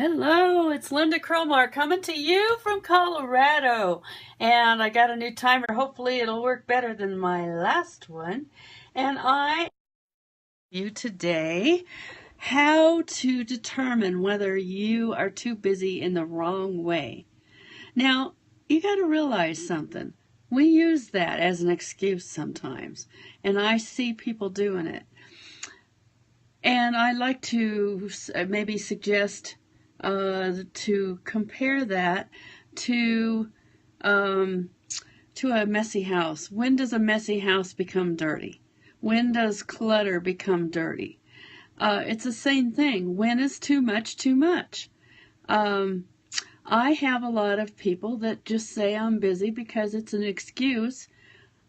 Hello, it's Lynda Cromar coming to you from Colorado. And I got a new timer. Hopefully it'll work better than my last one. And I you today how to determine whether you are too busy in the wrong way. Now, you got to realize something. We use that as an excuse sometimes, and I see people doing it. And I like to maybe suggest to compare that to um, to a messy house. When does a messy house become dirty? When does clutter become dirty? It's the same thing. When is too much too much? Um, I have a lot of people that just say I'm busy because it's an excuse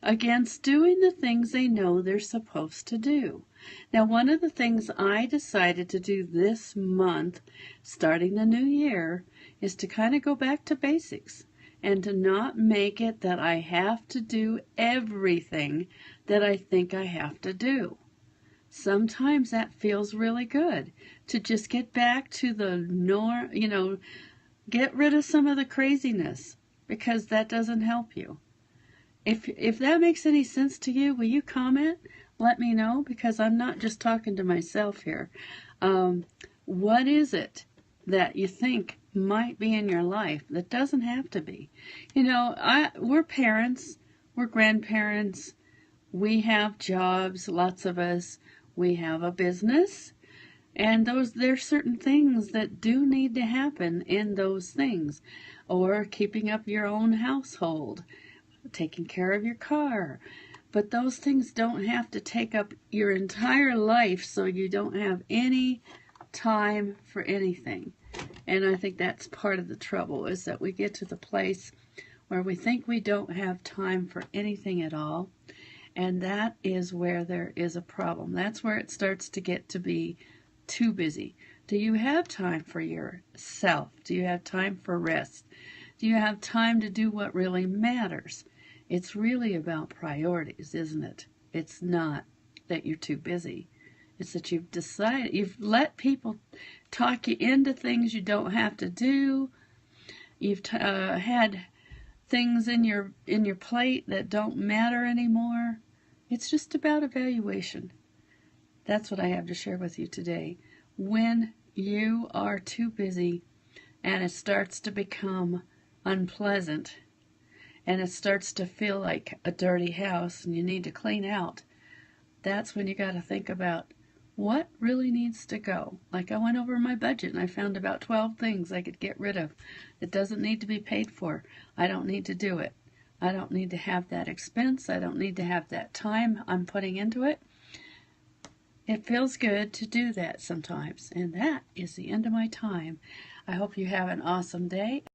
against doing the things they know they're supposed to do. Now, one of the things I decided to do this month, starting the new year, is to kind of go back to basics and to not make it that I have to do everything that I think I have to do. Sometimes that feels really good to just get back to the norm, get rid of some of the craziness because that doesn't help you. If that makes any sense to you, will you comment? Let me know because I'm not just talking to myself here. What is it that you think might be in your life that doesn't have to be? We're parents, we're grandparents, we have jobs, lots of us. We have a business, and there's certain things that do need to happen in those things, or keeping up your own household, taking care of your car. But those things don't have to take up your entire life so you don't have any time for anything. And I think that's part of the trouble, is that we get to the place where we think we don't have time for anything at all. And that is where there is a problem. That's where it starts to get to be too busy. Do you have time for yourself? Do you have time for rest? Do you have time to do what really matters? It's really about priorities, isn't it? It's not that you're too busy. It's that you've let people talk you into things you don't have to do. You've had things in your plate that don't matter anymore. It's just about evaluation. That's what I have to share with you today. When you are too busy and it starts to become unpleasant, and it starts to feel like a dirty house and you need to clean out, that's when you got to think about what really needs to go. Like, I went over my budget and I found about 12 things I could get rid of. It doesn't need to be paid for. I don't need to do it. I don't need to have that expense. I don't need to have that time I'm putting into it. It feels good to do that sometimes. And that is the end of my time. I hope you have an awesome day.